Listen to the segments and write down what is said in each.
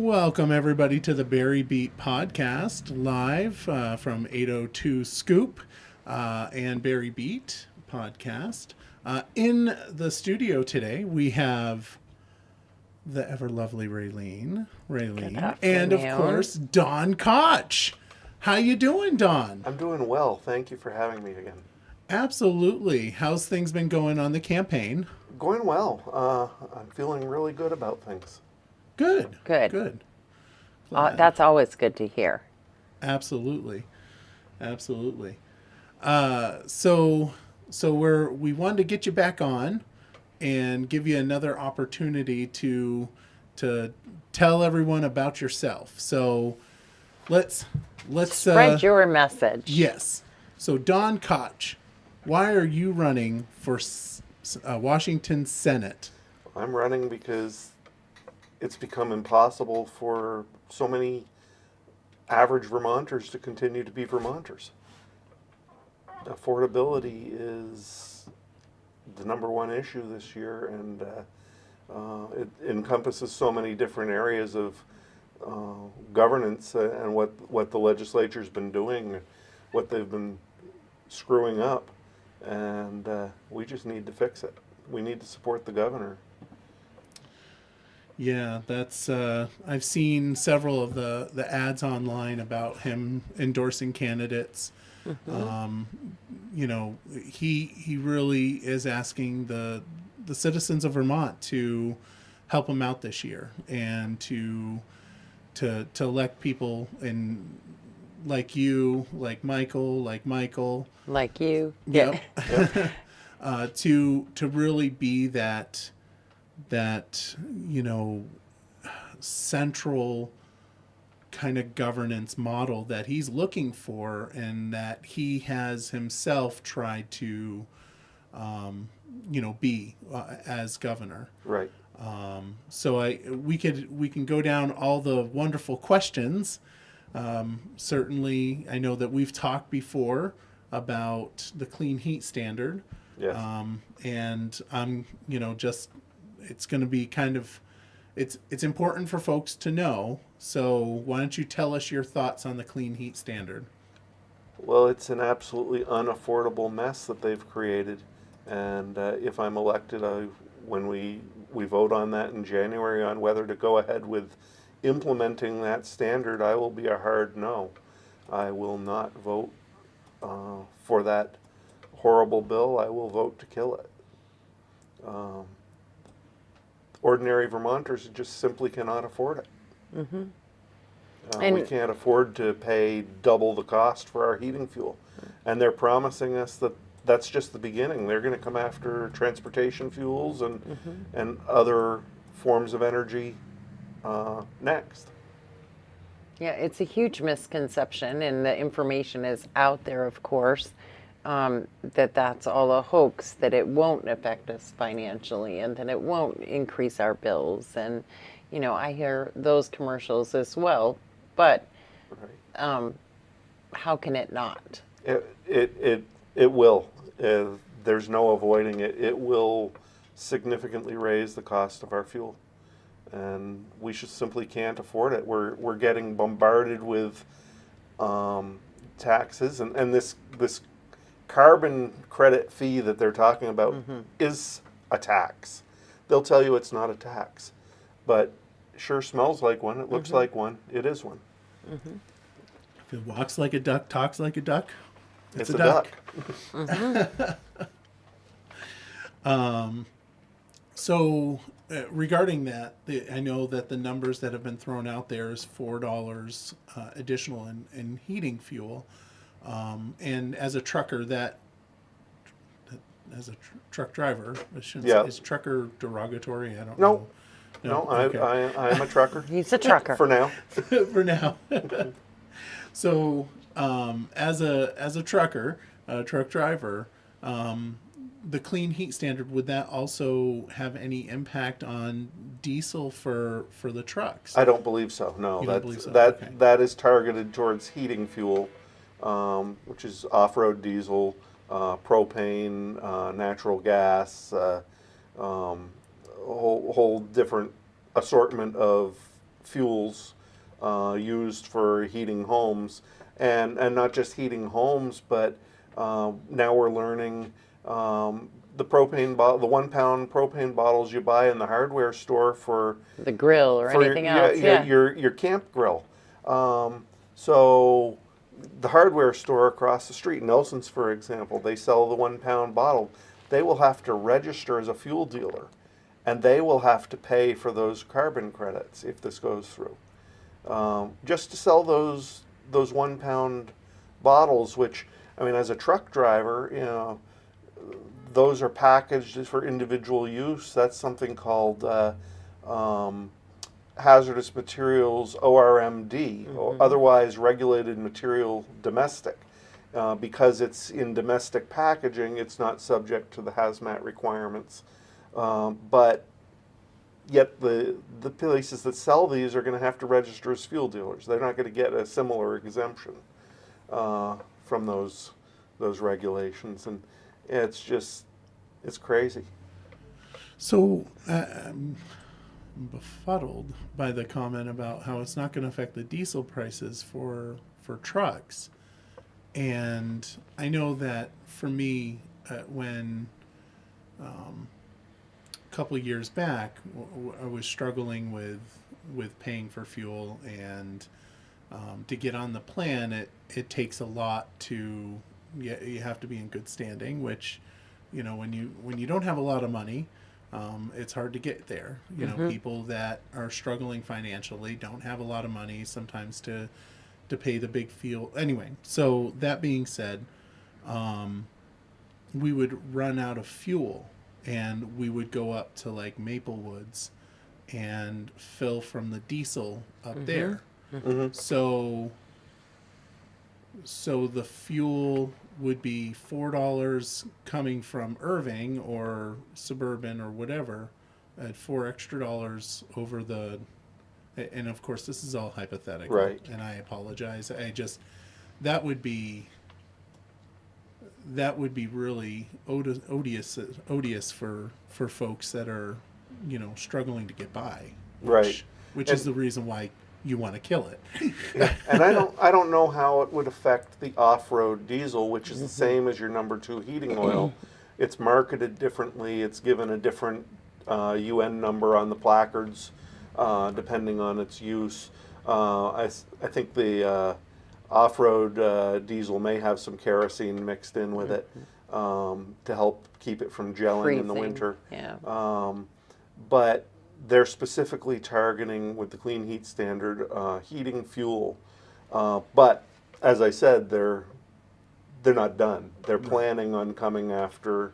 Welcome, everybody, to the Barry Beat podcast, live from 802 Scoop and Barry Beat podcast. In the studio today, we have the ever lovely Raylene, and of course, Don Koch. How you doing, Don? I'm doing well. Thank you for having me again. Absolutely. How's things been going on the campaign? Going well. I'm feeling really good about things. Good. That's always good to hear. Absolutely. So we wanted to get you back on and give you another opportunity to tell everyone about yourself. So let's spread your message. Yes. So Don Koch, why are you running for Washington Senate? I'm running because it's become impossible for so many average Vermonters to continue to be Vermonters. Affordability is the number one issue this year, and it encompasses so many different areas of governance and what the legislature's been doing, what they've been screwing up, and we just need to fix it. We need to support the governor. Yeah, that's I've seen several of the ads online about him endorsing candidates. Mm-hmm. He really is asking the citizens of Vermont to help him out this year and to elect people like you, like Michael, like you. Yep. To really be that central kind of governance model that he's looking for, and that he has himself tried to be as governor. Right. So we can go down all the wonderful questions. Certainly, I know that we've talked before about the clean heat standard. Yes. And I'm it's going to be kind of, it's important for folks to know. So why don't you tell us your thoughts on the clean heat standard? Well, it's an absolutely unaffordable mess that they've created, and if I'm elected, when we vote on that in January on whether to go ahead with implementing that standard, I will be a hard no. I will not vote for that horrible bill. I will vote to kill it. Ordinary Vermonters just simply cannot afford it. Mm-hmm. We can't afford to pay double the cost for our heating fuel. And they're promising us that that's just the beginning. They're going to come after transportation fuels and other forms of energy next. Yeah, it's a huge misconception, and the information is out there, of course, that's all a hoax, that it won't affect us financially and that it won't increase our bills. And, I hear those commercials as well, but how can it not? It will. There's no avoiding it. It will significantly raise the cost of our fuel, and we just simply can't afford it. We're getting bombarded with taxes, and this carbon credit fee that they're talking about is a tax. They'll tell you it's not a tax, but it sure smells like one. It looks like one. It is one. If it walks like a duck, talks like a duck, it's a duck. So regarding that, I know that the numbers that have been thrown out there is $4 additional in heating fuel. And as a trucker, as a truck driver, is trucker derogatory? I don't know. No, okay. I am a trucker. He's a trucker. For now. For now. So, as a trucker, a truck driver, the clean heat standard, would that also have any impact on diesel for the trucks? I don't believe so. No, You don't believe so? that Okay. that is targeted towards heating fuel, which is off-road diesel, propane, natural gas, whole different assortment of fuels used for heating homes, and not just heating homes, but now we're learning the propane bottle, the 1 pound propane bottles you buy in the hardware store for the grill or anything else. Your camp grill. So the hardware store across the street, Nelson's for example, they sell the 1 pound bottle. They will have to register as a fuel dealer, and they will have to pay for those carbon credits if this goes through. Just to sell those 1 pound bottles, which, I mean, as a truck driver, you know, those are packaged for individual use. That's something called hazardous materials ORMD, or otherwise regulated material domestic. Because it's in domestic packaging, it's not subject to the hazmat requirements. But yet the places that sell these are going to have to register as fuel dealers. They're not going to get a similar exemption from those regulations, and it's crazy. So I'm befuddled by the comment about how it's not going to affect the diesel prices for trucks. And I know that for me, when a couple of years back, I was struggling with paying for fuel, and to get on the plan, it takes a lot to, you have to be in good standing, which, you know, when you don't have a lot of money, it's hard to get there. You know, people that are struggling financially don't have a lot of money sometimes to pay the big fuel. Anyway, so that being said, we would run out of fuel, and we would go up to like Maple Woods and fill from the diesel up there. So the fuel would be $4 coming from Irving or Suburban or whatever, at $4 extra over the, and of course this is all hypothetical, right? And I apologize. That would be really odious for folks that are, you know, struggling to get by, which is the reason why you want to kill it. And I don't know how it would affect the off-road diesel, which is the same as your number 2 heating oil. It's marketed differently. It's given a different UN number on the placards, depending on its use. I think the off-road diesel may have some kerosene mixed in with it to help keep it from gelling in the winter. But they're specifically targeting, with the clean heat standard, heating fuel. But as I said, they're not done. They're planning on coming after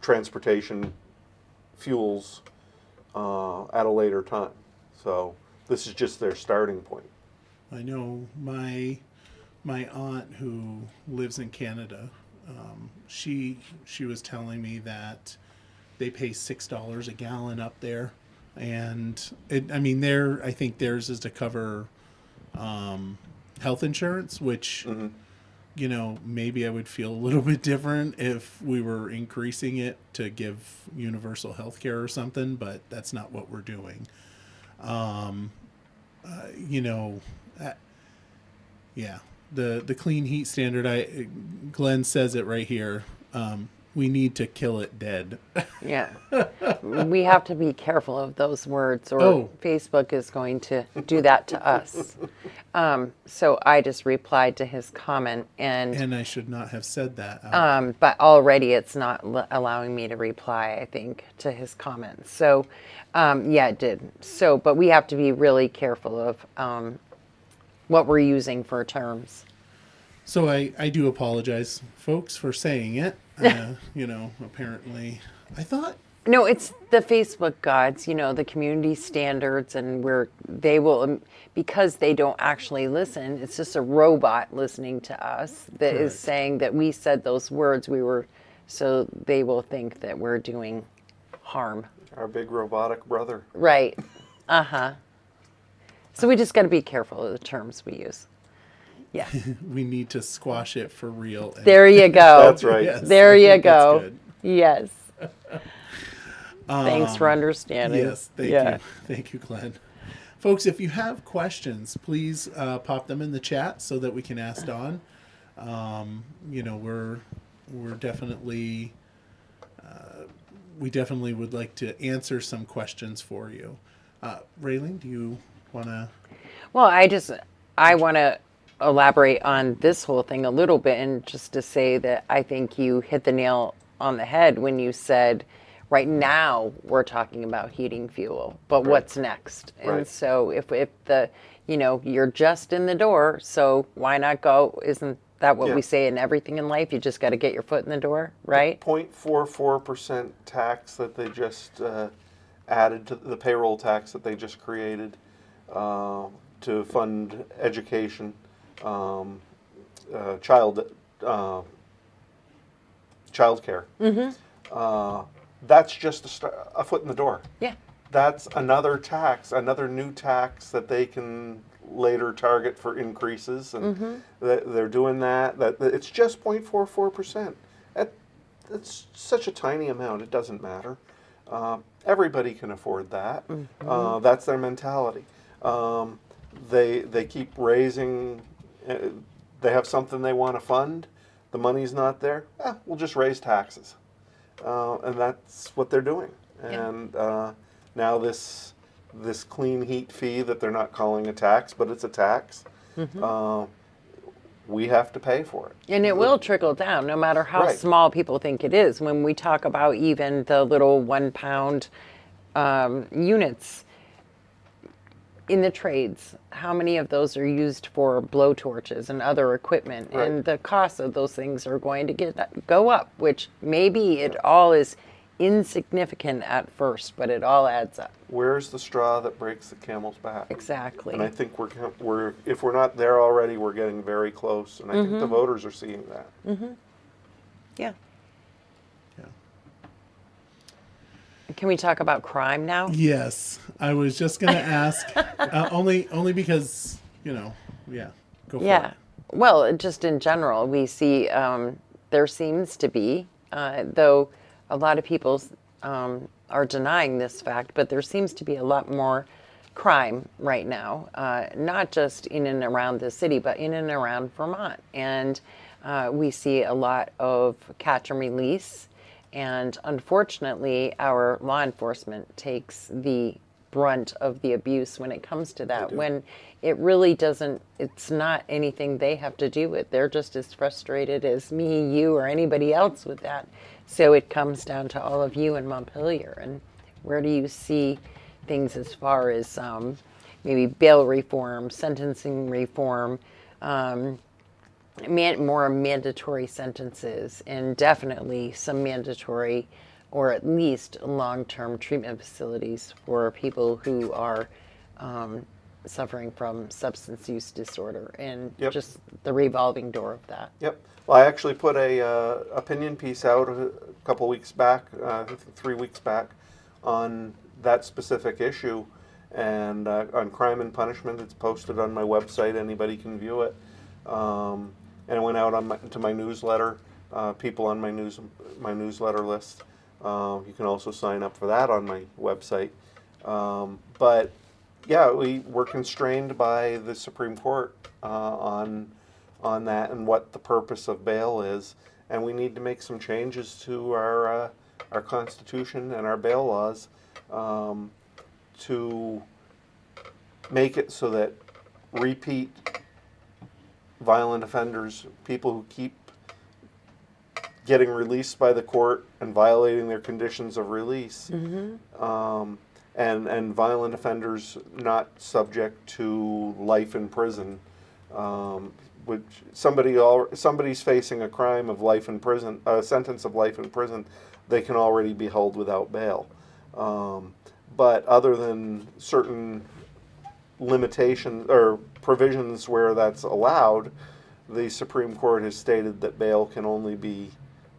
transportation fuels at a later time. So this is just their starting point. I know my aunt who lives in Canada, she was telling me that they pay $6 a gallon up there, and I think theirs is to cover health insurance, which you know, maybe I would feel a little bit different if we were increasing it to give universal health care or something, but that's not what we're doing. You know, the clean heat standard, Glenn says it right here. We need to kill it dead. Yeah. We have to be careful of those words, or Facebook is going to do that to us. So I just replied to his comment, and I should not have said that. But already it's not allowing me to reply, I think, to his comments. So yeah, it did. So, but we have to be really careful of what we're using for terms. So I do apologize, folks, for saying it. You know, apparently, I thought. No, it's the Facebook gods, you know, the community standards, and they will, because they don't actually listen, it's just a robot listening to us that is saying that we said those words, so they will think that we're doing harm. Our big robotic brother. Right. So we just got to be careful of the terms we use. Yeah. We need to squash it for real. There you go. That's right. Yes. There you go. That's good. Yes. Thanks for understanding. Yes, thank you, Glenn. Folks, if you have questions, please pop them in the chat so that we can ask Dawn. We're definitely we definitely would like to answer some questions for you. Raylene, do you want to? Well, I want to elaborate on this whole thing a little bit, and just to say that I think you hit the nail on the head when you said, right now we're talking about heating fuel, but what's next? And Right. so if the, you're just in the door, so why not go? Isn't that what we say in everything in life? You just got to get your foot in the door, right? 0.44% tax that they just added to the payroll tax that they just created to fund education, child care. That's just a foot in the door. Yeah. That's another tax, another new tax that they can later target for increases, and they're doing that. It's just 0.44%. That's such a tiny amount. It doesn't matter. Everybody can afford that. That's their mentality. They keep raising. They have something they want to fund. The money's not there. We'll just raise taxes, and that's what they're doing. And now this clean heat fee that they're not calling a tax, but it's a tax. We have to pay for it. And it will trickle down, no matter how Right. small people think it is. When we talk about even the little 1 pound units in the trades, how many of those are used for blowtorches and other equipment? Right. And the cost of those things are going to go up, which maybe it all is insignificant at first, but it all adds up. Where's the straw that breaks the camel's back? Exactly. And I think we're if we're not there already, we're getting very close, and I think the voters are seeing that. Yeah. Yeah. Can we talk about crime now? Yes, I was just going to ask, only because go for it. Well, just in general, we see there seems to be, though a lot of people are denying this fact, but there seems to be a lot more crime right now, not just in and around the city, but in and around Vermont. And we see a lot of catch and release. And unfortunately, our law enforcement takes the brunt of the abuse when it comes to that, when it really doesn't, it's not anything they have to do with. They're just as frustrated as me, you, or anybody else with that. So it comes down to all of you in Montpelier. And where do you see things as far as maybe bail reform, sentencing reform, more mandatory sentences, and definitely some mandatory or at least long-term treatment facilities for people who are suffering from substance use disorder, and just the revolving door of that. Yep. Well, I actually put a opinion piece out a couple weeks back, I think 3 weeks back, on that specific issue, and on crime and punishment. It's posted on my website. Anybody can view it. And it went out on to my newsletter. People on my newsletter list. You can also sign up for that on my website. But yeah, we're constrained by the Supreme Court on that and what the purpose of bail is, and we need to make some changes to our Constitution and our bail laws to make it so that repeat violent offenders, people who keep getting released by the court and violating their conditions of release, and violent offenders not subject to life in prison, which somebody's facing a crime of life in prison, a sentence of life in prison, they can already be held without bail. But other than certain limitations or provisions where that's allowed, the Supreme Court has stated that bail can only be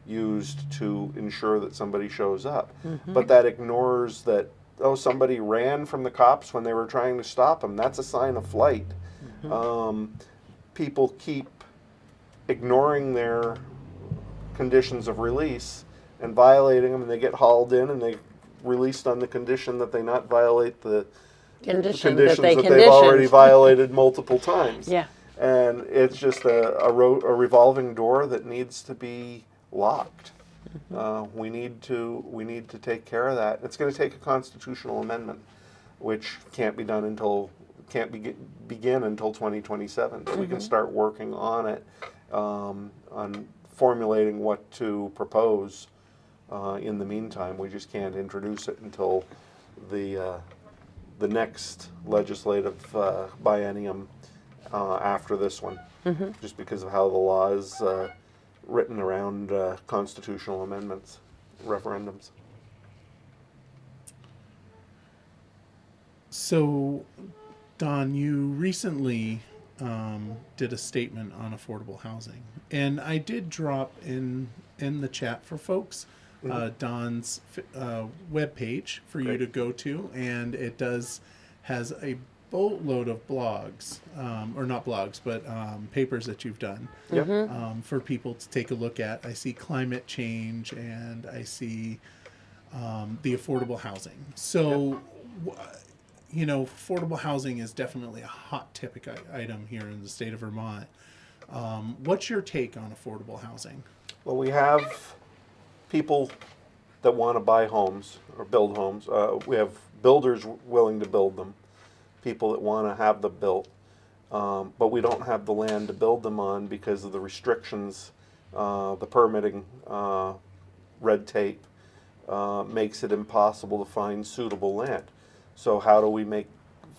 used to ensure that somebody shows up. But that ignores that, somebody ran from the cops when they were trying to stop them. That's a sign of flight. People keep ignoring their conditions of release and violating them, and they get hauled in and they released on the condition that they not violate the Condition conditions that they that they've already conditioned. violated multiple times. Yeah. And it's just a revolving door that needs to be locked. We need to take care of that. It's going to take a constitutional amendment, which can't begin until 2027. We can start working on it, on formulating what to propose. In the meantime, we just can't introduce it until the next legislative biennium after this one, just because of how the law is written around constitutional amendments, referendums. So, Don, you recently did a statement on affordable housing, and I did drop in the chat for folks Don's webpage for you to go to, and it has a boatload of blogs, or not blogs, but papers that you've done for people to take a look at. I see climate change, and I see the affordable housing. So, affordable housing is definitely a hot topic item here in the state of Vermont. What's your take on affordable housing? Well, we have people that want to buy homes or build homes. We have builders willing to build them, people that want to have them built, but we don't have the land to build them on because of the restrictions, the permitting, red tape makes it impossible to find suitable land. So how do we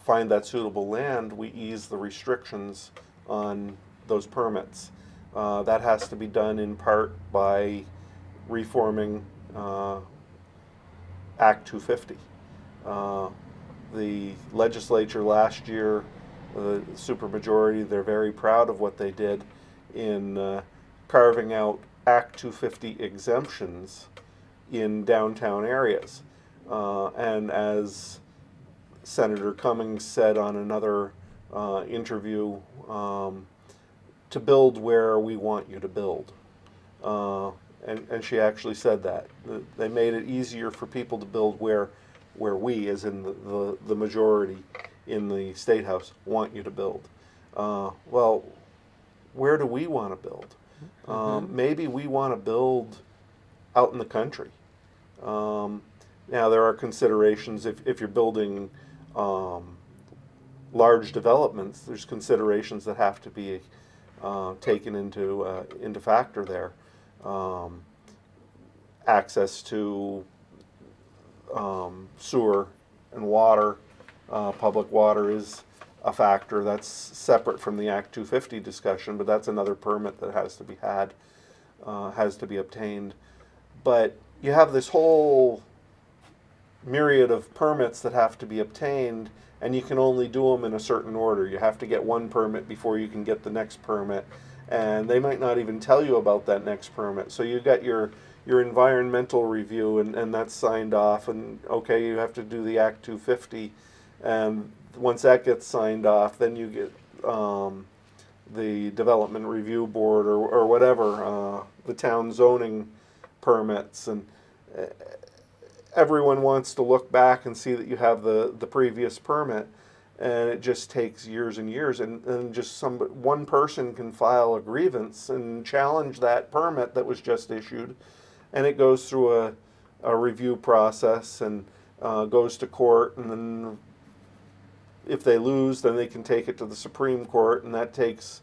find that suitable land? We ease the restrictions on those permits. That has to be done in part by reforming Act 250. The legislature last year, the supermajority, they're very proud of what they did in carving out Act 250 exemptions in downtown areas. And as Senator Cummings said on another interview, to build where we want you to build. And she actually said that. They made it easier for people to build where we, as in the majority in the State House, want you to build. Well, where do we want to build? Maybe we want to build out in the country. Now, there are considerations if you're building large developments. There's considerations that have to be taken into factor there. Access to sewer and water, public water is a factor that's separate from the Act 250 discussion, but that's another permit that has to be has to be obtained. But you have this whole myriad of permits that have to be obtained, and you can only do them in a certain order. You have to get one permit before you can get the next permit, and they might not even tell you about that next permit. So you got your environmental review, and that's signed off, and okay, you have to do the Act 250, and once that gets signed off, then you get the Development Review Board or whatever, the town zoning permits, and everyone wants to look back and see that you have the previous permit, and it just takes years and years, and just one person can file a grievance and challenge that permit that was just issued, and it goes through a review process and goes to court, and then if they lose, then they can take it to the Supreme Court, and that takes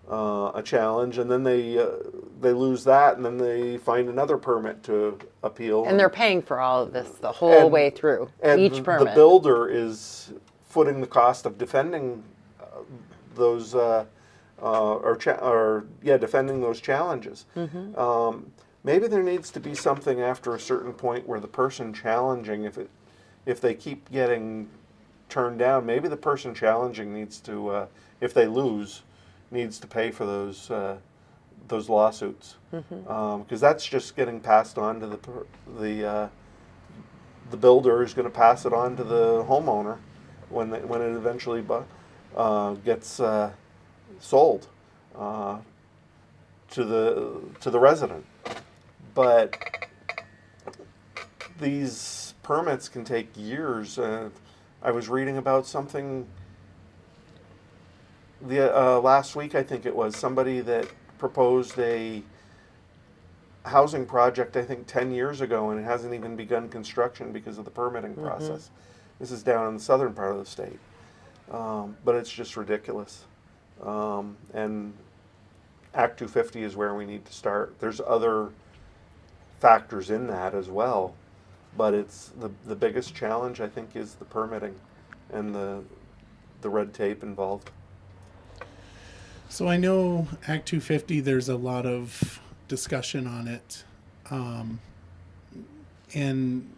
a challenge, and then they lose that, and then they find another permit to appeal. And they're paying for all of this the whole way through, each permit. The builder is footing the cost of defending those, defending those challenges. Maybe there needs to be something after a certain point where the person challenging, if they keep getting turned down, maybe the person challenging needs to, if they lose, needs to pay for those lawsuits, because that's just getting passed on to the builder is going to pass it on to the homeowner when it eventually gets sold to the resident. But these permits can take years. I was reading about something the last week, I think it was, somebody that proposed a housing project, I think 10 years ago, and it hasn't even begun construction because of the permitting process. This is down in the southern part of the state. But it's just ridiculous. And Act 250 is where we need to start. There's other factors in that as well, but it's the biggest challenge, I think, is the permitting and the red tape involved. So I know Act 250, there's a lot of discussion on it. And,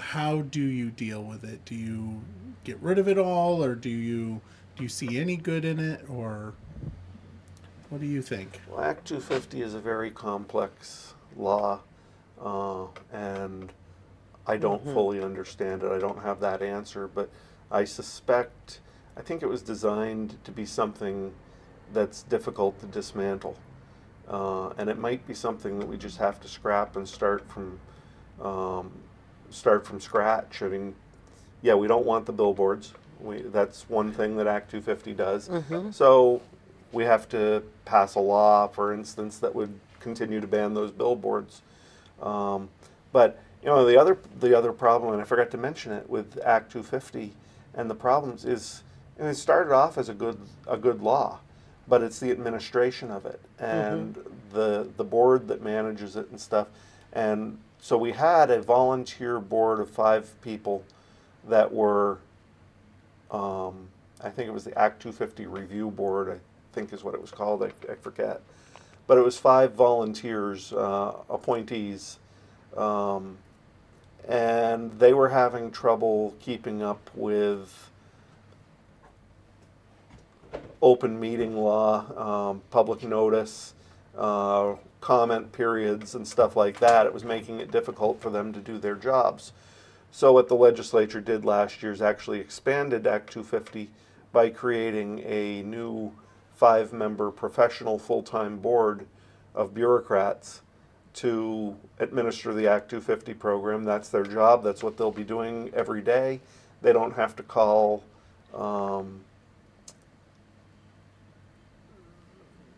how do you deal with it? Do you get rid of it all, or do you see any good in it, or what do you think? Well, Act 250 is a very complex law, and I don't fully understand it. I don't have that answer, but I think it was designed to be something that's difficult to dismantle. And it might be something that we just have to scrap and start from scratch. I mean, yeah, we don't want the billboards. That's one thing that Act 250 does. So we have to pass a law, for instance, that would continue to ban those billboards. But the other problem, and I forgot to mention it with Act 250, and the problems is, and it started off as a good law, but it's the administration of it and the board that manages it and stuff. And so we had a volunteer board of 5 people that were, I think it was the Act 250 Review Board, I think is what it was called, I forget. But it was 5 volunteers, appointees, and they were having trouble keeping up with open meeting law, public notice, comment periods and stuff like that. It was making it difficult for them to do their jobs. So what the legislature did last year is actually expanded Act 250 by creating a new 5-member professional full-time board of bureaucrats to administer the Act 250 program. That's their job. That's what they'll be doing every day. They don't have to call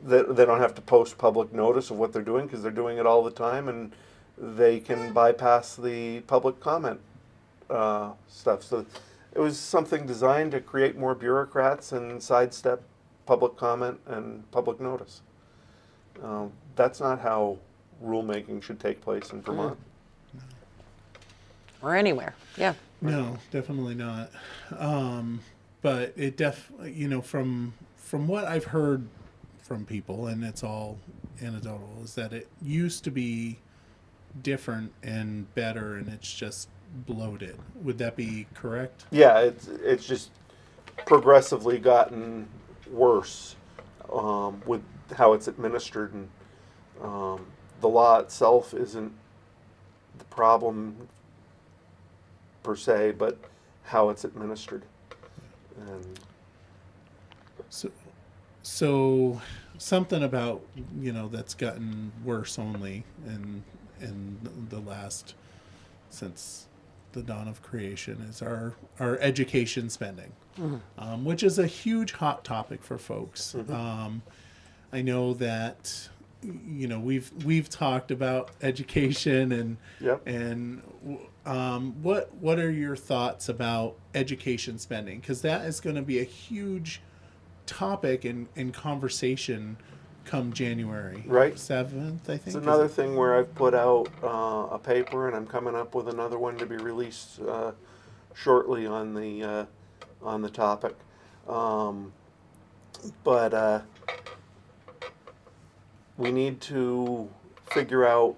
they don't have to post public notice of what they're doing because they're doing it all the time, and they can bypass the public comment stuff. So it was something designed to create more bureaucrats and sidestep public comment and public notice. That's not how rulemaking should take place in Vermont. Or anywhere. Yeah. No, definitely not. But it from what I've heard from people, and it's all anecdotal, is that it used to be different and better, and it's just bloated. Would that be correct? Yeah, it's just progressively gotten worse with how it's administered, and the law itself isn't the problem per se, but how it's administered. And so something about that's gotten worse only in the last, since the dawn of creation, is our education spending, which is a huge hot topic for folks. I know that we've talked about education and Yep. and what are your thoughts about education spending? Because that is going to be a huge topic in conversation come January Right. 7th, I think. It's another thing where I've put out a paper, and I'm coming up with another one to be released shortly on the topic. But we need to figure out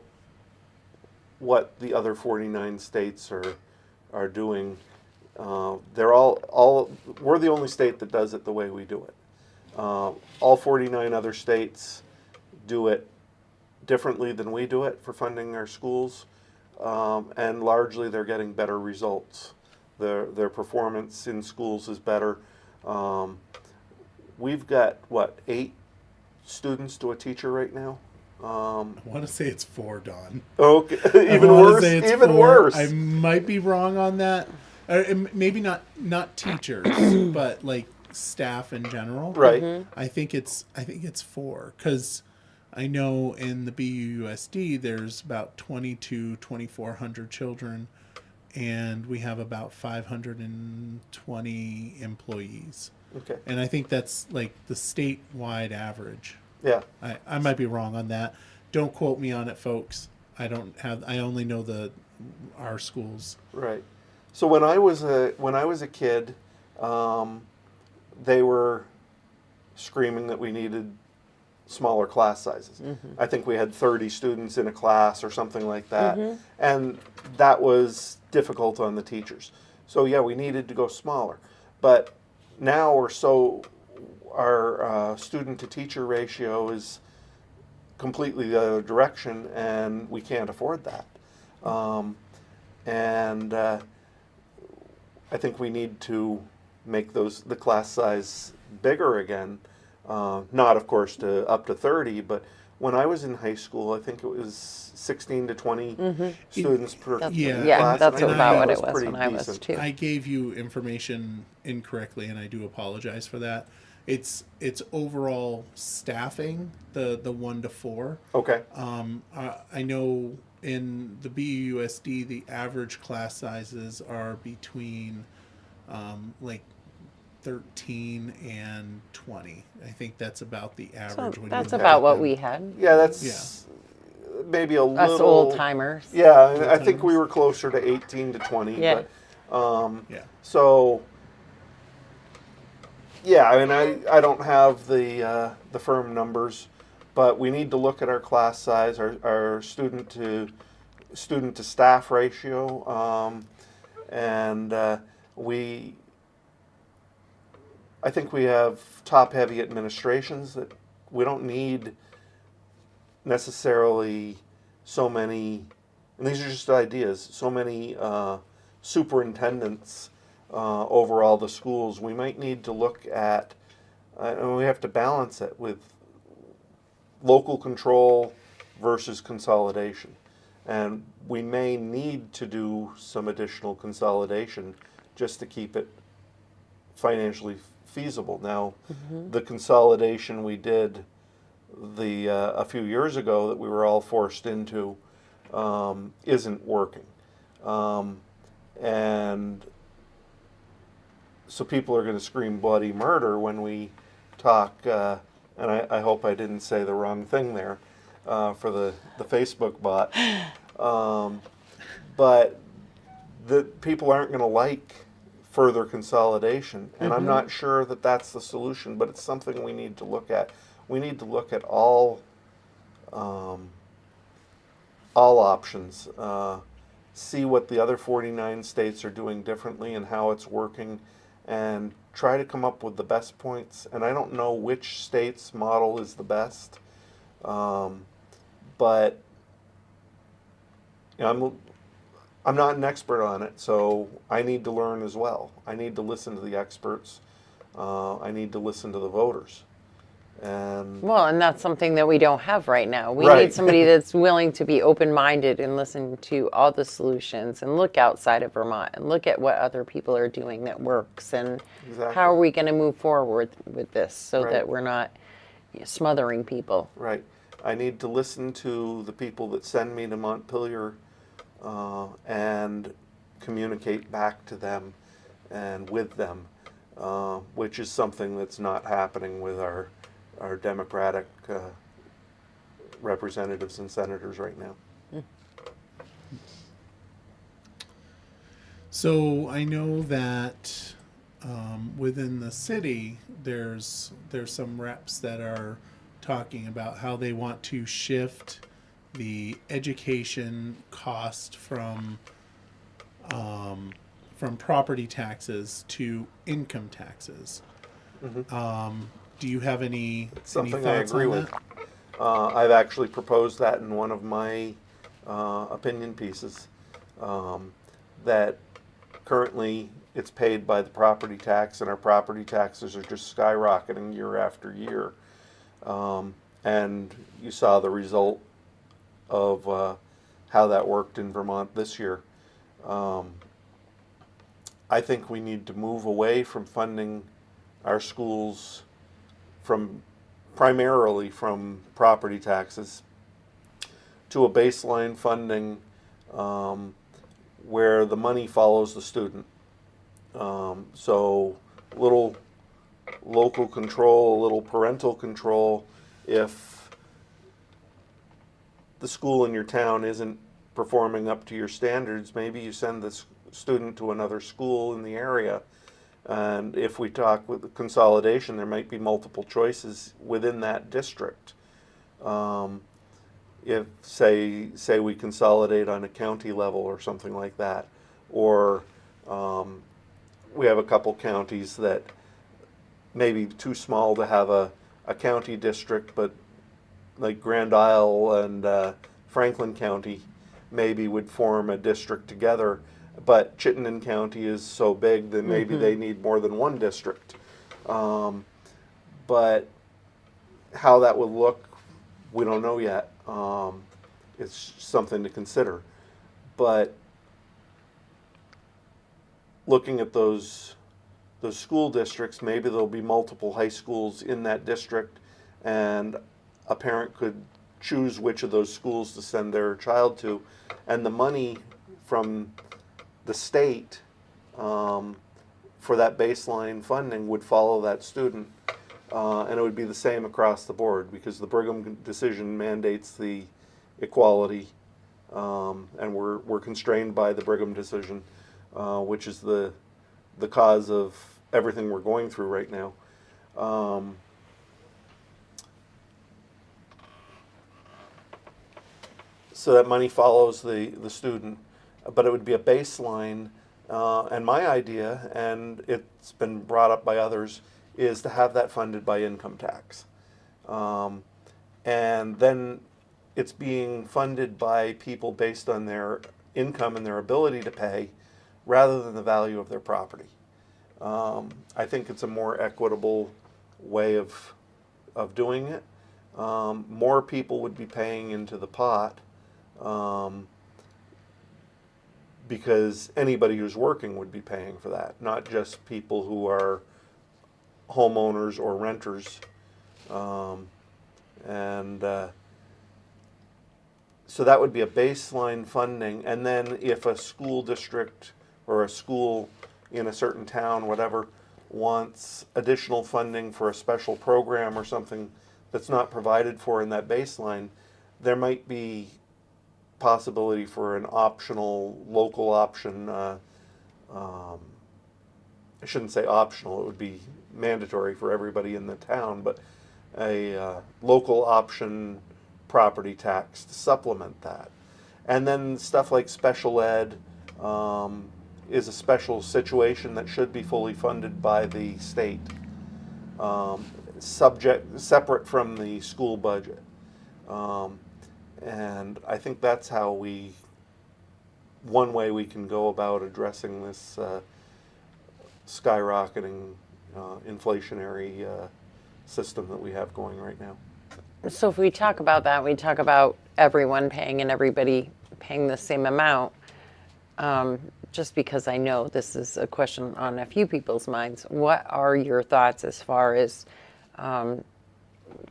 what the other 49 states are doing. They're all we're the only state that does it the way we do it. All 49 other states do it differently than we do it for funding our schools, and largely they're getting better results. Their performance in schools is better. We've got 8 students to a teacher right now I want to say it's 4, Don. Okay, I even wanna worse. say it's Even 4. worse. I might be wrong on that. Maybe not teachers, but like staff in general. Right. I think it's 4 because I know in the BUUSD there's about 2,400 children, and we have about 520 employees. Okay. And I think that's like the statewide average. Yeah. I might be wrong on that. Don't quote me on it, folks. I only know our schools. Right. So when I was a kid, they were screaming that we needed smaller class sizes. I think we had 30 students in a class or something like that, and that was difficult on the teachers. So yeah, we needed to go smaller. But now our student to teacher ratio is completely the other direction, and we can't afford that. And I think we need to make the class size bigger again. Not, of course, to up to 30, but when I was in high school, I think it was 16 to 20 students per class. Yeah, that's and I about think what that it was pretty when I was decent. too. I gave you information incorrectly, and I do apologize for that. It's overall staffing, the 1 to 4. Okay. I know in the BUSD the average class sizes are between like 13 and 20. I think that's about the average. So when that's you about look what at we them. had. Yeah, that's maybe a Us little old timers. Yeah, and I think we were closer to 18 to 20. Yeah. But, Yeah. So, yeah, I mean, I don't have the firm numbers, but we need to look at our class size, our student to staff ratio, and I think we have top-heavy administrations that we don't need necessarily so many, and these are just ideas, so many superintendents over all the schools. We might need to look at, and we have to balance it with local control versus consolidation. And we may need to do some additional consolidation just to keep it financially feasible. Now, the consolidation we did a few years ago that we were all forced into isn't working. And so people are going to scream bloody murder when we talk, and I hope I didn't say the wrong thing there for the Facebook bot. But the people aren't going to like further consolidation, and I'm not sure that that's the solution, but it's something we need to look at. We need to look at all options, see what the other 49 states are doing differently and how it's working, and try to come up with the best points. And I don't know which state's model is the best, but you know, I'm not an expert on it, so I need to learn as well. I need to listen to the experts. I need to listen to the voters. And that's something that we don't have right now. We Right. need somebody that's willing to be open-minded and listen to all the solutions and look outside of Vermont and look at what other people are doing that works and Exactly. how are we going to move forward with this so Right. that we're not smothering people. Right. I need to listen to the people that send me to Montpelier and communicate back to them and with them, which is something that's not happening with our Democratic representatives and senators right now. So I know that within the city, there's some reps that are talking about how they want to shift the education cost from property taxes to income taxes. Do you have any Something any I thoughts agree on with. that? I've actually proposed that in one of my opinion pieces, that currently it's paid by the property tax, and our property taxes are just skyrocketing year after year. and you saw the result of how that worked in Vermont this year. I think we need to move away from funding our schools primarily from property taxes to a baseline funding where the money follows the student. So little local control, a little parental control. If the school in your town isn't performing up to your standards, maybe you send this student to another school in the area. And if we talk with the consolidation, there might be multiple choices within that district. If say we consolidate on a county level or something like that, or we have a couple counties that may be too small to have a county district, but like Grand Isle and Franklin County maybe would form a district together, but Chittenden County is so big that maybe they need more than one district. But how that would look, we don't know yet. It's something to consider. But looking at those school districts, maybe there'll be multiple high schools in that district, and a parent could choose which of those schools to send their child to, and the money from the state for that baseline funding would follow that student, and it would be the same across the board, because the Brigham decision mandates the equality, and we're constrained by the Brigham decision, which is the cause of everything we're going through right now. So that money follows the student, but it would be a baseline. And my idea, and it's been brought up by others, is to have that funded by income tax. And then it's being funded by people based on their income and their ability to pay, rather than the value of their property. I think it's a more equitable way of doing it. More people would be paying into the pot, because anybody who's working would be paying for that, not just people who are homeowners or renters. So that would be a baseline funding, and then if a school district or a school in a certain town, whatever, wants additional funding for a special program or something that's not provided for in that baseline, there might be possibility for an optional local option. I shouldn't say optional, it would be mandatory for everybody in the town, but a local option property tax to supplement that. And then stuff like special ed is a special situation that should be fully funded by the state, separate from the school budget. And I think that's one way we can go about addressing this skyrocketing inflationary system that we have going right now. So if we talk about that, we talk about everyone paying and everybody paying the same amount. Just because I know this is a question on a few people's minds, what are your thoughts as far as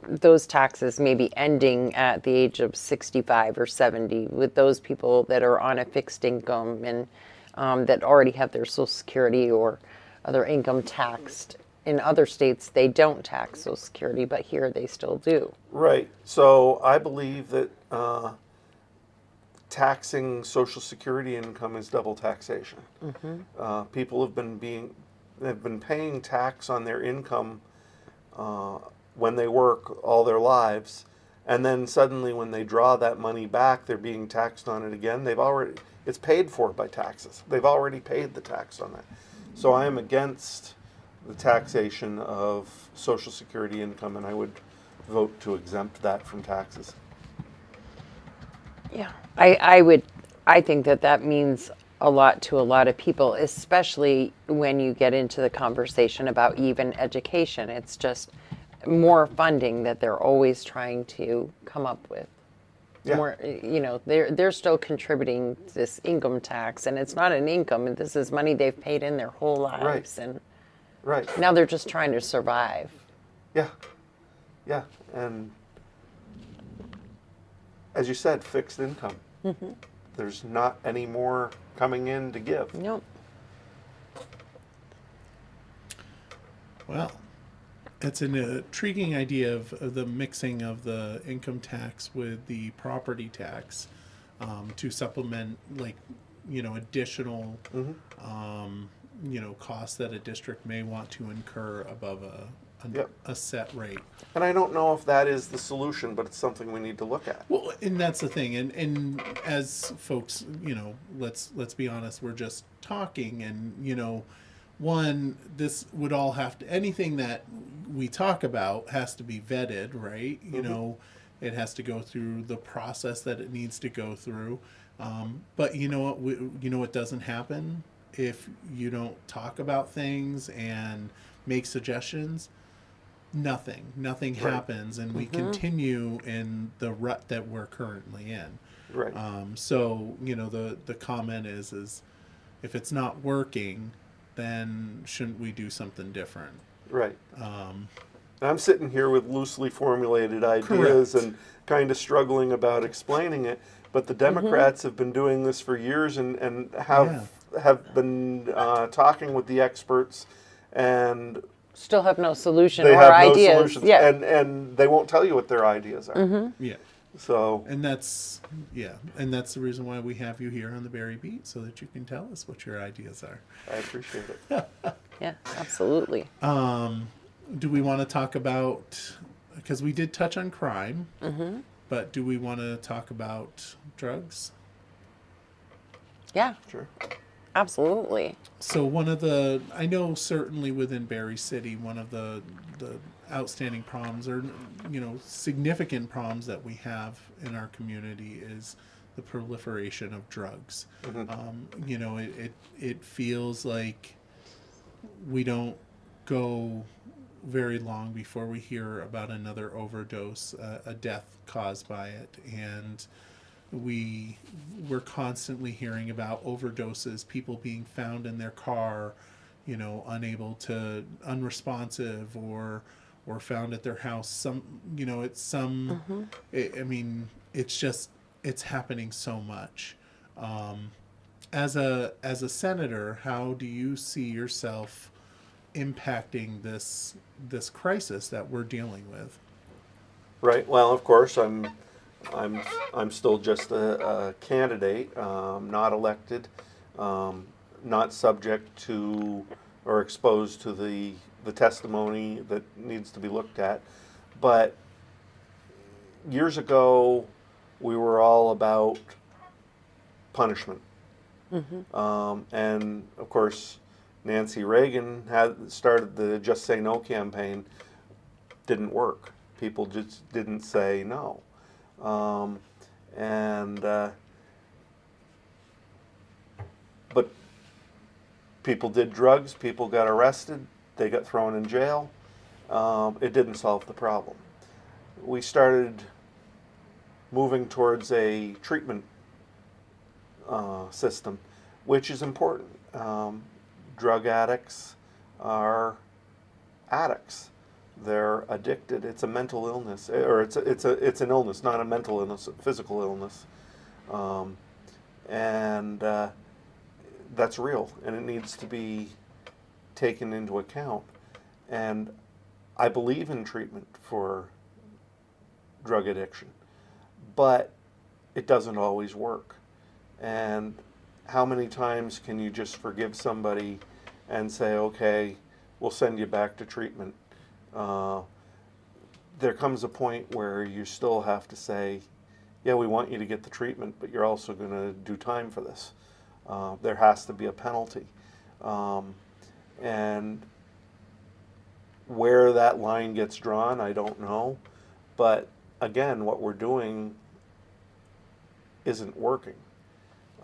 those taxes maybe ending at the age of 65 or 70 with those people that are on a fixed income and that already have their Social Security or other income taxed? In other states, they don't tax Social Security, but here they still do. Right. So I believe that taxing Social Security income is double taxation. People have been paying tax on their income when they work all their lives, and then suddenly when they draw that money back, they're being taxed on it again. It's paid for by taxes. They've already paid the tax on that. So I am against the taxation of Social Security income, and I would vote to exempt that from taxes. Yeah, I think that means a lot to a lot of people, especially when you get into the conversation about even education. It's just more funding that they're always trying to come up with. Yeah. More, they're still contributing this income tax, and it's not an income. This is money they've paid in their whole lives, and Right. now they're just trying to survive. Yeah. Yeah. And as you said, fixed income. There's not any more coming in to give. Nope. Well, it's an intriguing idea of the mixing of the income tax with the property tax to supplement, like, additional, costs that a district may want to incur above Yep. a set rate. And I don't know if that is the solution, but it's something we need to look at. Well, and that's the thing, and as folks, let's be honest, we're just talking, and one, this would all have to, anything that we talk about has to be vetted, right? It has to go through the process that it needs to go through. But you know what? What doesn't happen if you don't talk about things and make suggestions. Nothing Right. happens, and we continue in the rut that we're currently in. Right. So the comment is if it's not working, then shouldn't we do something different? Right. I'm sitting here with loosely formulated ideas Correct. and kind of struggling about explaining it, but the Democrats have been doing this for years and have been talking with the experts, and Still have no solution they or have no ideas. solutions, Yeah. and they won't tell you what their ideas are. Yeah. So And that's the reason why we have you here on the Barre Beat, so that you can tell us what your ideas are. I appreciate it. Yeah, absolutely. Do we want to talk about, because we did touch on crime, but do we want to talk about drugs? Yeah, Sure. absolutely. So I know certainly within Barre City, one of the outstanding problems, or significant problems that we have in our community, is the proliferation of drugs. It feels like we don't go very long before we hear about another overdose, a death caused by it, and we're constantly hearing about overdoses, people being found in their car, unresponsive, or found at their house. It's happening so much. As a senator, how do you see yourself impacting this crisis that we're dealing with? Right. Well, of course, I'm still just a candidate, not elected, not subject to or exposed to the testimony that needs to be looked at. But years ago, we were all about punishment. And of course, Nancy Reagan had started the Just Say No campaign. Didn't work. People just didn't say no. But people did drugs, people got arrested, they got thrown in jail. It didn't solve the problem. We started moving towards a treatment system, which is important. Drug addicts are addicts. They're addicted. It's a mental illness, or it's an illness, not a mental illness, a physical illness, and that's real, and it needs to be taken into account. And I believe in treatment for drug addiction, but it doesn't always work. And how many times can you just forgive somebody and say, okay, we'll send you back to treatment? There comes a point where you still have to say, yeah, we want you to get the treatment, but you're also going to do time for this. There has to be a penalty. And where that line gets drawn, I don't know. But again, what we're doing isn't working.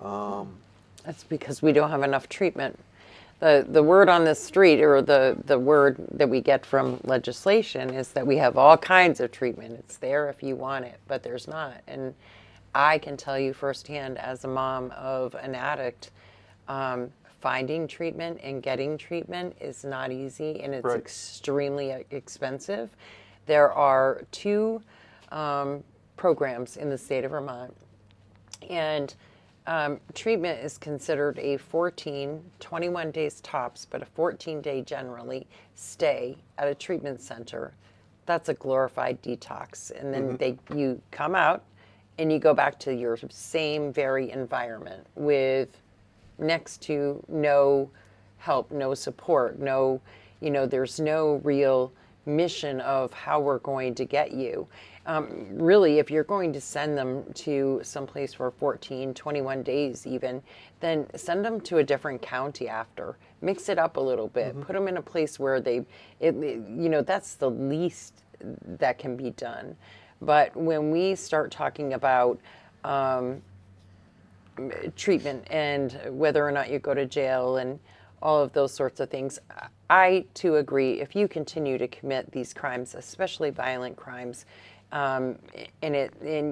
That's because we don't have enough treatment. the word on the street, or the word that we get from legislation, is that we have all kinds of treatment. It's there if you want it, but there's not. And I can tell you firsthand, as a mom of an addict, finding treatment and getting treatment is not easy, and it's Right. extremely expensive. There are two programs in the state of Vermont, and treatment is considered a 21 days tops, but a 14-day generally stay at a treatment center. That's a glorified detox. And then you come out and you go back to your same very environment with next to no help, no support, no, there's no real mission of how we're going to get you. Really, if you're going to send them to someplace for 14, 21 days even, then send them to a different county after. Mix it up a little bit. Put them in a place where that's the least that can be done. But when we start talking about treatment and whether or not you go to jail and all of those sorts of things, I too agree. If you continue to commit these crimes, especially violent crimes, and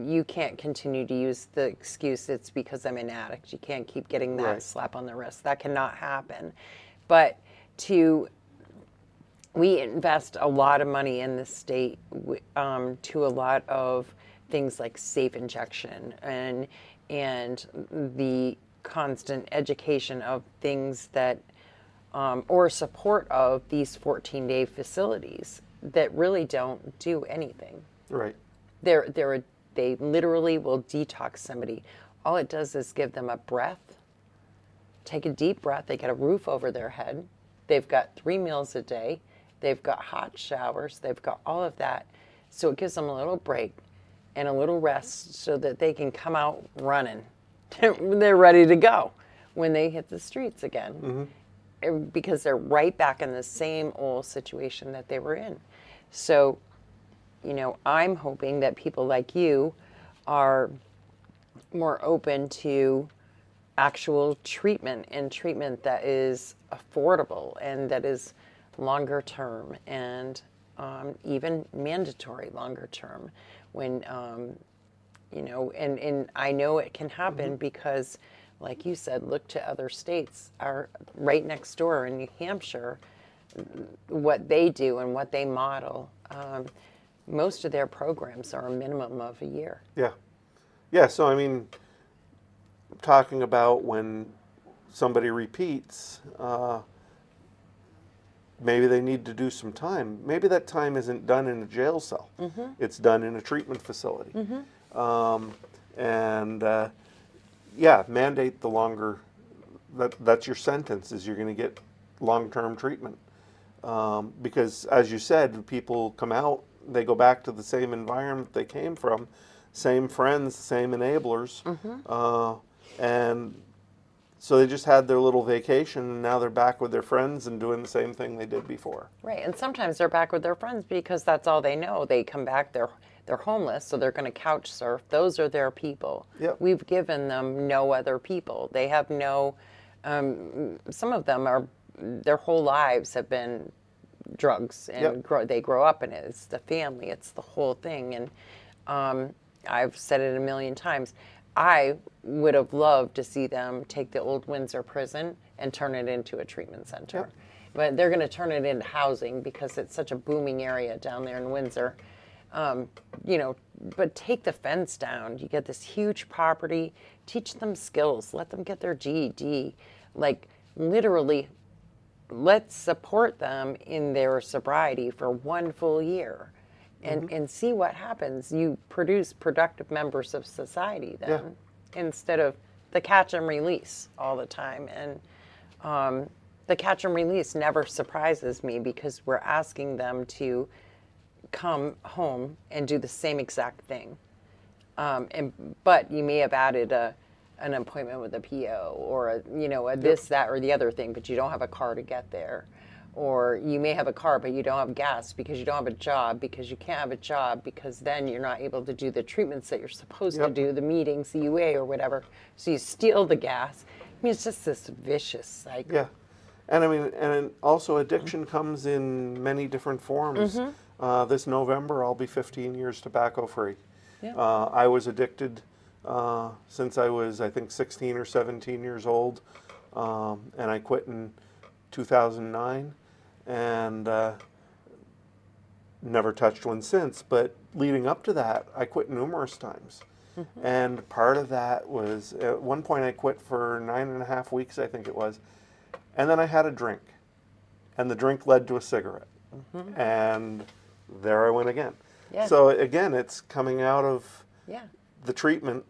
you can't continue to use the excuse it's because I'm an addict. You can't keep getting that Right. slap on the wrist. That cannot happen. But we invest a lot of money in the state to a lot of things like safe injection and the constant education of things that or support of these 14-day facilities that really don't do anything. Right. They literally will detox somebody. All it does is give them a breath, take a deep breath. They get a roof over their head. They've got 3 meals a day. They've got hot showers. They've got all of that. So it gives them a little break and a little rest so that they can come out running. They're ready to go when they hit the streets again. Because they're right back in the same old situation that they were in. So, I'm hoping that people like you are more open to actual treatment, and treatment that is affordable and that is longer term and even mandatory longer term. When, and I know it can happen because, like you said, look to other states. Are right next door in New Hampshire, what they do and what they model. Most of their programs are a minimum of a year. Yeah. Yeah, so I mean, talking about when somebody repeats, maybe they need to do some time. Maybe that time isn't done in a jail cell. It's done in a treatment facility. Mandate the longer, that's your sentence, is you're going to get long-term treatment. Because as you said, people come out, they go back to the same environment they came from, same friends, same enablers, and so they just had their little vacation, and now they're back with their friends and doing the same thing they did before. Right, and sometimes they're back with their friends because that's all they know. They come back, they're homeless, so they're going to couch surf. Those are their people. Yep. We've given them no other people. They have no, some of them their whole lives have been drugs, and they grow up in it. It's the family, it's the whole thing. And I've said it a million times. I would have loved to see them take the old Windsor prison and turn it into a treatment center. Yep. But they're going to turn it into housing because it's such a booming area down there in Windsor. But take the fence down. You get this huge property. Teach them skills. Let them get their GED. Like, literally, let's support them in their sobriety for 1 full year and see what happens. You produce productive members of society then, instead of the catch and release all the time. And the catch and release never surprises me because we're asking them to come home and do the same exact thing. But you may have added an appointment with a PO or a this, that, or the other thing, but you don't have a car to get there. Or you may have a car, but you don't have gas because you don't have a job, because you can't have a job because then you're not able to do the treatments that you're supposed to do, the meetings, the UA or whatever. So you steal the gas. I mean, it's just this vicious cycle. Yeah. And I mean, and also addiction comes in many different forms. This November, I'll be 15 years tobacco free. Yeah. I was addicted since I was, I think, 16 or 17 years old, and I quit in 2009, and never touched one since. But leading up to that, I quit numerous times. And part of that was, at one point I quit for 9.5 weeks, I think it was, and then I had a drink, and the drink led to a cigarette, and there I went again. Yeah. So again, it's coming out of Yeah. the treatment,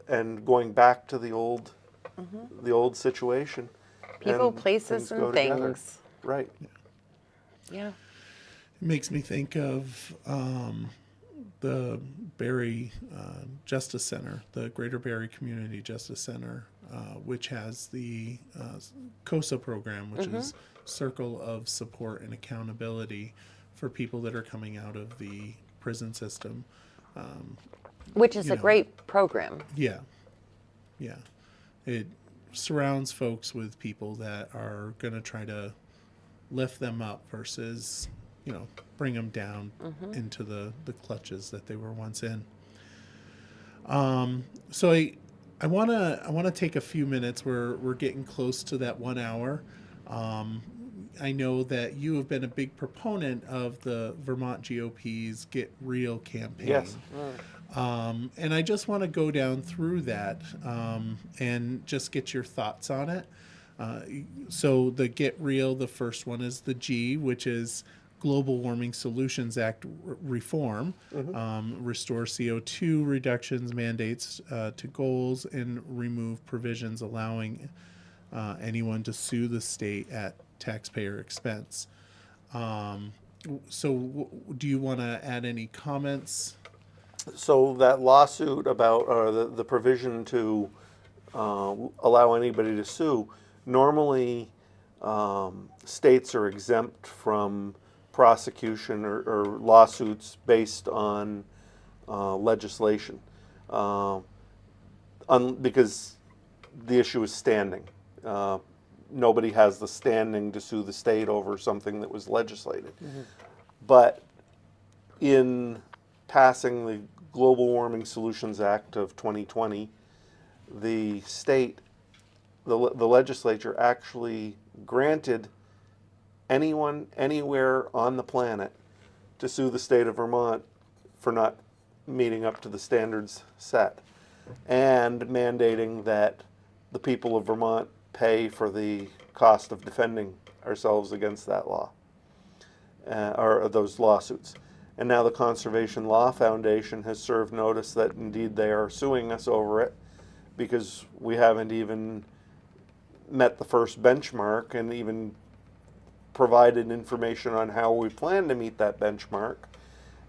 and going back to the old situation. People, and places, go and together. things. Right. Yeah. It makes me think of the Barre Justice Center, the Greater Barre Community Justice Center, which has the COSA program, which is Circle of Support and Accountability for people that are coming out of the prison system. Which is a great program. Yeah. Yeah. It surrounds folks with people that are going to try to lift them up versus, bring them down into the clutches that they were once in. So I want to take a few minutes. We're getting close to that 1 hour. I know that you have been a big proponent of the Vermont GOP's Get Real campaign. Yes. And I just want to go down through that and just get your thoughts on it. So the Get Real, the first one is the G, which is Global Warming Solutions Act reform, restore CO2 reductions mandates to goals, and remove provisions allowing anyone to sue the state at taxpayer expense. So do you want to add any comments? So that lawsuit about the provision to allow anybody to sue, normally states are exempt from prosecution or lawsuits based on legislation because the issue is standing. Nobody has the standing to sue the state over something that was legislated. But in passing the Global Warming Solutions Act of 2020, the state, the legislature actually granted anyone, anywhere on the planet to sue the state of Vermont for not meeting up to the standards set, and mandating that the people of Vermont pay for the cost of defending ourselves against that law, or those lawsuits. And now the Conservation Law Foundation has served notice that indeed they are suing us over it because we haven't even met the first benchmark and even provided information on how we plan to meet that benchmark.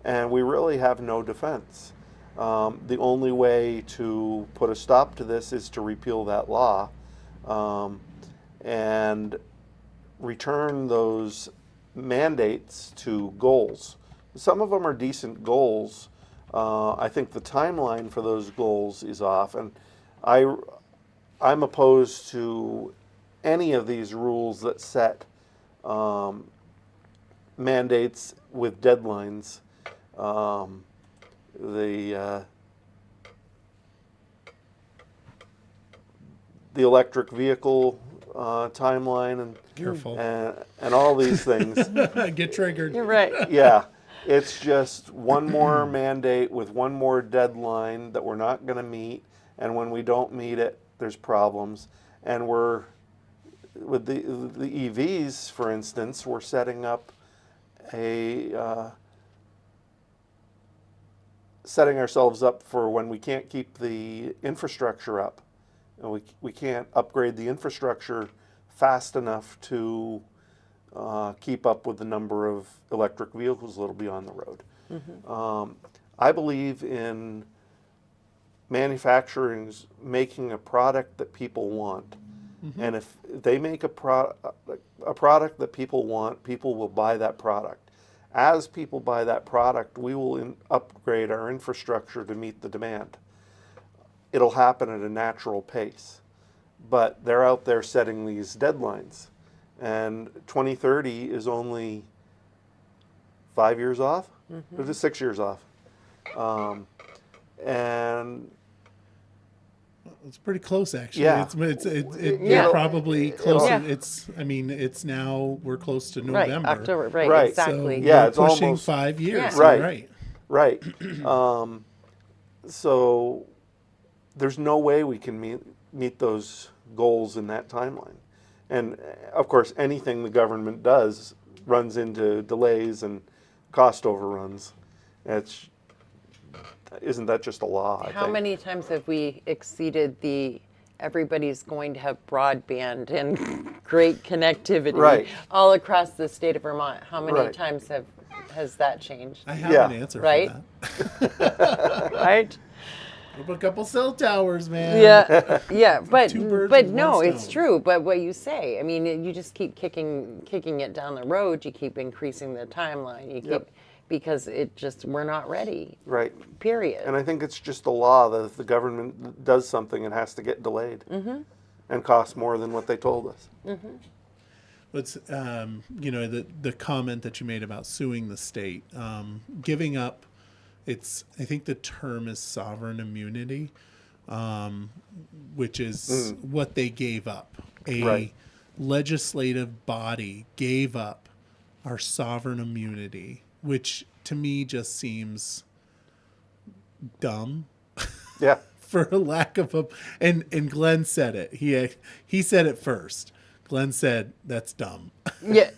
And we really have no defense. The only way to put a stop to this is to repeal that law and return those mandates to goals. Some of them are decent goals. I think the timeline for those goals is off, and I'm opposed to any of these rules that set mandates with deadlines. The electric vehicle timeline and all these things. Get triggered. You're right. Yeah, it's just one more mandate with one more deadline that we're not going to meet, and when we don't meet it, there's problems. And we're with the EVs, for instance, we're setting up setting ourselves up for when we can't keep the infrastructure up. And we can't upgrade the infrastructure fast enough to keep up with the number of electric vehicles that'll be on the road. I believe in manufacturers making a product that people want. And if they make a product that people want, people will buy that product. As people buy that product, we will upgrade our infrastructure to meet the demand. It'll happen at a natural pace. but they're out there setting these deadlines. And 2030 is only 5 years off, or just 6 years off. And It's pretty close, actually. Yeah. They're probably close. Yeah. It's now we're close to Right, November. October, right, Right. exactly. So Yeah, we're it's pushing almost- 5 years. Yeah. You're Right. right. Right. So there's no way we can meet those goals in that timeline. And of course, anything the government does runs into delays and cost overruns. Isn't that just a law? I How think? many times have we exceeded the everybody's going to have broadband and great connectivity Right. all across the state of Vermont? How many Right. times has that changed? I have Yeah. an answer Right? for that. Right? A couple cell towers, man. Yeah, yeah, but Two birds but with no, one it's stone. true. But what you say, I mean, you just keep kicking it down the road. You keep increasing the timeline. You keep Yep. because we're not ready. Right. Period. And I think it's just a law that if the government does something, it has to get delayed and cost more than what they told us. It's the comment that you made about suing the state, giving up. I think the term is sovereign immunity, which is what they gave up. A Right. legislative body gave up our sovereign immunity, which to me just seems dumb. Yeah. For lack of a, and Glenn said it. He said it first. Glenn said that's dumb, Yeah.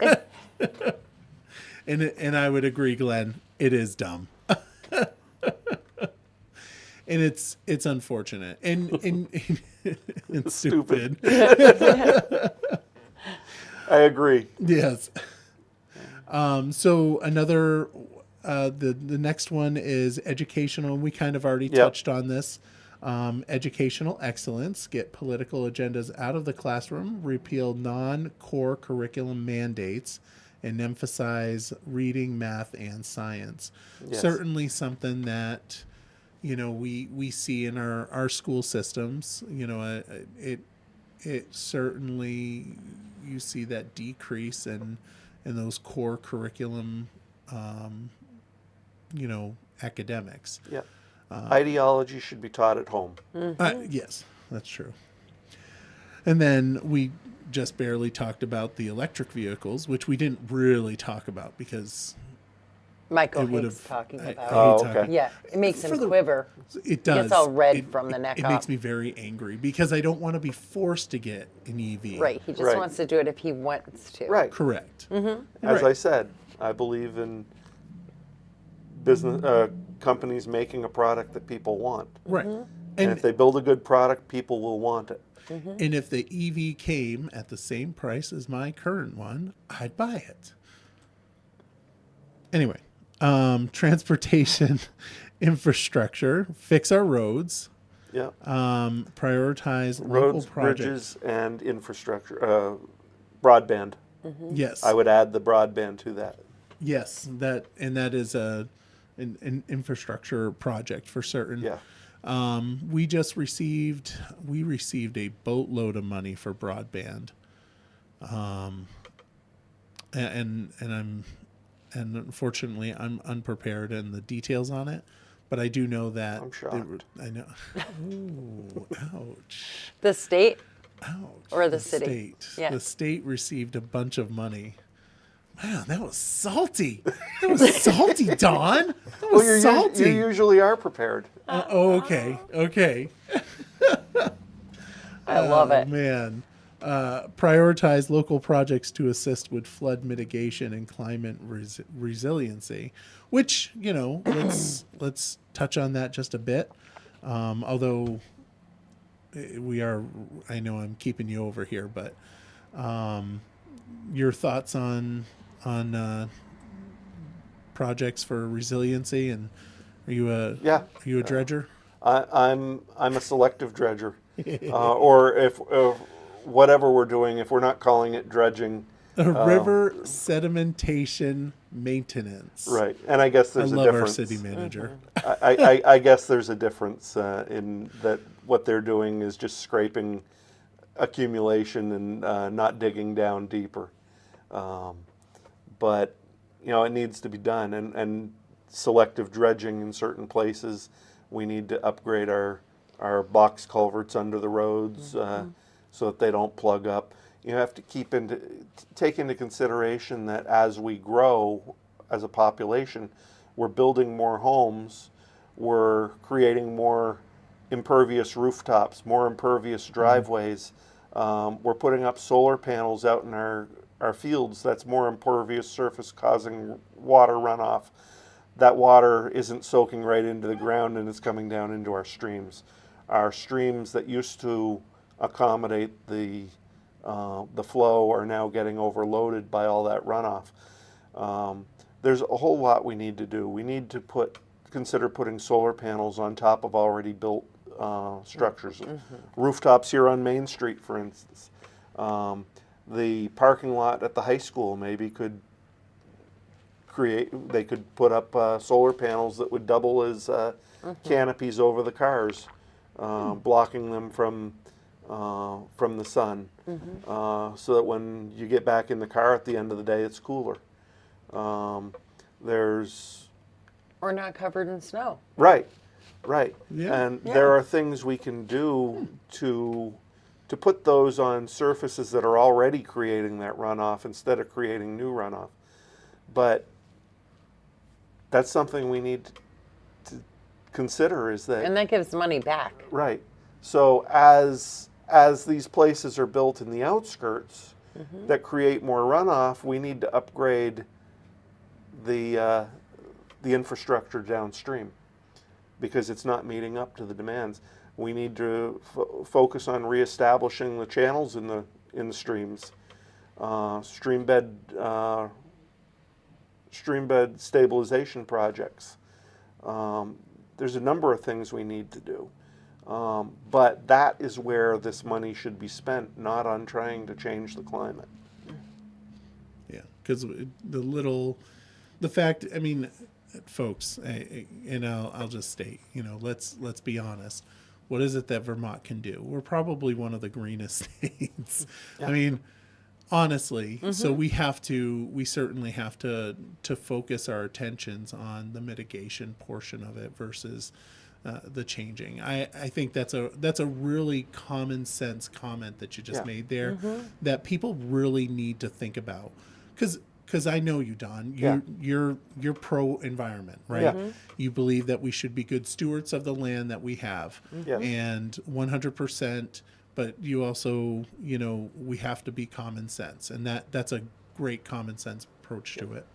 and I would agree, Glenn. It is dumb, and it's unfortunate and stupid. I agree. Yes. So another, the next one is educational. We kind of already touched on this. Educational excellence, get political agendas out of the classroom, repeal non-core curriculum mandates, and emphasize reading, math, and science. Yes. Certainly something that, we see in our school systems. It certainly, you see that decrease in those core curriculum, academics. Yeah. Ideology should be taught at home. Yes, that's true. And then we just barely talked about the electric vehicles, which we didn't really talk about because Michael it would hates have talking I about hate Oh, talking- okay. Yeah, it makes him For the- quiver. It does. Gets all red from the neck It up. makes me very angry because I don't want to be forced to get an EV. Right, he just Right. wants to do it if he wants to. Right. Correct. As Right. I said, I believe in business companies making a product that people want. Right. And And if they build a good product, people will want it. and if the EV came at the same price as my current one, I'd buy it. Anyway, transportation infrastructure, fix our roads, Yeah. prioritize local Roads, projects. bridges, and infrastructure. Broadband. Yes, I would add the broadband to that. yes, that is an infrastructure project for certain. Yeah. We received a boatload of money for broadband, and unfortunately I'm unprepared in the details on it, but I do know that I'm shocked. I know. Ooh, ouch! The state? Ouch! Or the city. State. Yeah. The state received a bunch of money. Man, that was salty. That was salty, Don. That was Well, salty. you usually are prepared. Okay. I love it. Man. Prioritize local projects to assist with flood mitigation and climate resiliency, which, let's touch on that just a bit. Although I know I'm keeping you over here, but your thoughts on projects for resiliency, and are you a dredger? I'm a selective dredger, or if whatever we're doing, if we're not calling it dredging, River sedimentation maintenance. right? And I guess I there's a love our difference. city manager. I guess there's a difference in that what they're doing is just scraping accumulation and not digging down deeper. But it needs to be done, and selective dredging in certain places. We need to upgrade our box culverts under the roads so that they don't plug up. You have to take into consideration that as we grow as a population, we're building more homes, we're creating more impervious rooftops, more impervious driveways. We're putting up solar panels out in our fields. That's more impervious surface causing water runoff. That water isn't soaking right into the ground and it's coming down into our streams. Our streams that used to accommodate the flow are now getting overloaded by all that runoff. There's a whole lot we need to do. We need to consider putting solar panels on top of already built structures. Rooftops here on Main Street, for instance. The parking lot at the high school maybe could put up solar panels that would double as canopies over the cars, blocking them from the sun, so that when you get back in the car at the end of the day, it's cooler. Or not covered in snow. Right. Yeah. And there are things we can do to put those on surfaces that are already creating that runoff instead of creating new runoff. But that's something we need to consider, is that... And that gives money back. Right. So as these places are built in the outskirts that create more runoff, we need to upgrade the infrastructure downstream because it's not meeting up to the demands. We need to focus on reestablishing the channels in the streams, stream bed stabilization projects. There's a number of things we need to do. But that is where this money should be spent, not on trying to change the climate. Yeah, because the fact, I mean, folks, I'll just state, let's be honest. What is it that Vermont can do? We're probably one of the greenest states. Yeah. I mean, honestly, so we certainly have to focus our attentions on the mitigation portion of it versus the changing. I think that's a really common sense comment that you just made there that people really need to think about, because I know you, Don. You're pro environment, right? Yeah. You believe that we should be good stewards of the land that we have, and 100%. But you also, we have to be common sense, and that's a great common sense approach to it.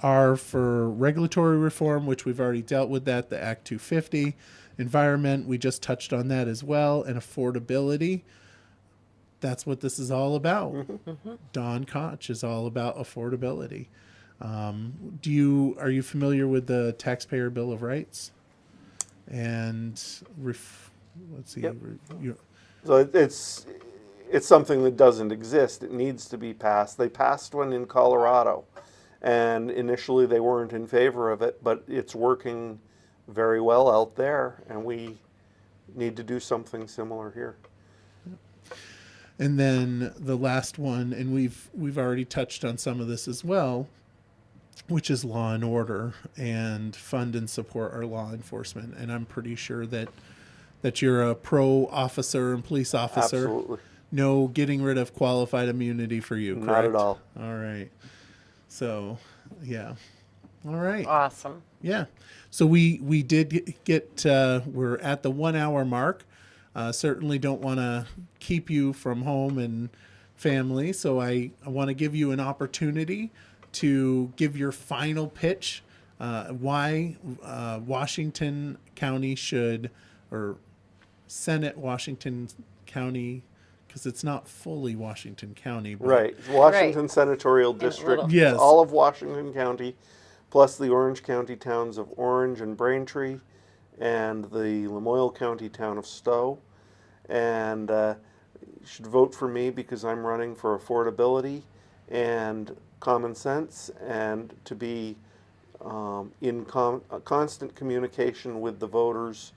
R for regulatory reform, which we've already dealt with that, the Act 250. Environment, we just touched on that as well. And affordability, that's what this is all about. Don Koch is all about affordability. Are you familiar with the Taxpayer Bill of Rights? And let's see. Yep. So it's something that doesn't exist. It needs to be passed. They passed one in Colorado. And initially they weren't in favor of it, but it's working very well out there, and we need to do something similar here. And then the last one, and we've already touched on some of this as well, which is law and order, and fund and support our law enforcement. And I'm pretty sure that you're a pro officer and police officer. Absolutely. No getting rid of qualified immunity for you, correct? Not at all. All right. So, yeah. All right. Awesome. Yeah. So we did get, we're at the 1 hour mark. Certainly don't want to keep you from home and family. So I want to give you an opportunity to give your final pitch, why Washington County should, or Senate Washington County, because it's not fully Washington County. But right. Washington Senatorial District. Yes. All of Washington County, plus the Orange County towns of Orange and Braintree, and the Lamoille County town of Stowe. And you should vote for me because I'm running for affordability and common sense, and to be in constant communication with the voters.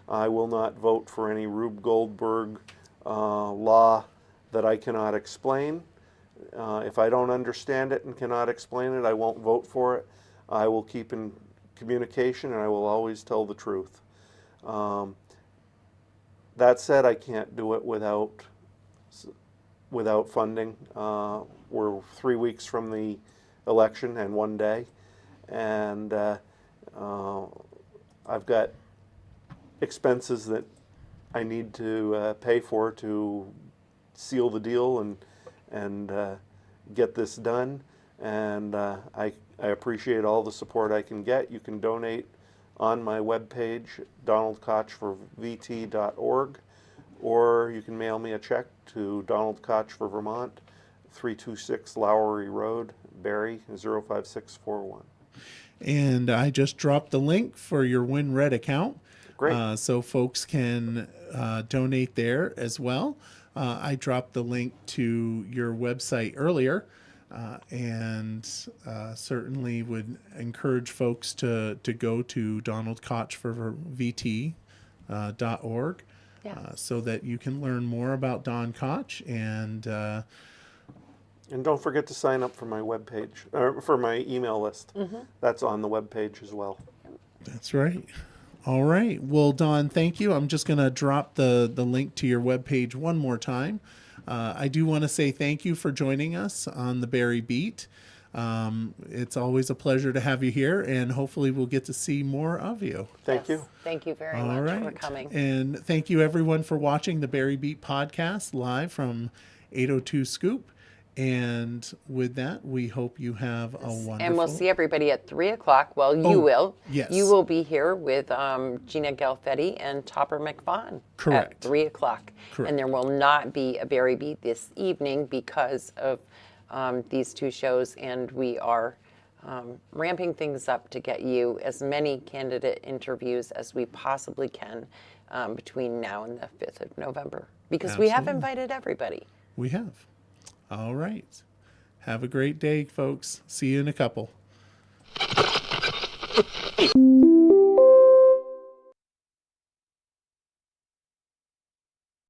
I will not vote for any Rube Goldberg law that I cannot explain. If I don't understand it and cannot explain it, I won't vote for it. I will keep in communication, and I will always tell the truth. That said, I can't do it without funding. We're 3 weeks from the election and 1 day, and I've got expenses that I need to pay for to seal the deal and get this done. And I appreciate all the support I can get. You can donate on my webpage, donaldkochforvt.org, or you can mail me a check to Donald Koch for Vermont, 326 Lowry Road, Barre, 05641. And I just dropped the link for your WinRed account. Great. So folks can donate there as well. I dropped the link to your website earlier, and certainly would encourage folks to go to donaldkochforvt.org so that you can learn more about Don Koch. And don't forget to sign up for my webpage, or for my email list. That's on the webpage as well. That's right. All right. Well, Don, thank you. I'm just going to drop the link to your webpage one more time. I do want to say thank you for joining us on the Barre Beat. It's always a pleasure to have you here, and hopefully we'll get to see more of you. Thank you. Thank you very much for coming. And thank you, everyone, for watching the Barre Beat podcast live from 802 Scoop. And with that, we hope you have a wonderful... And we'll see everybody at 3 o'clock. Well, you will. Yes. You will be here with Gina Galfetti and Topper McVaughn. Correct. At 3 o'clock. Correct. And there will not be a Barre Beat this evening because of these two shows. And we are ramping things up to get you as many candidate interviews as we possibly can between now and the 5th of November. Because we have invited everybody. We have. All right. Have a great day, folks. See you in a couple.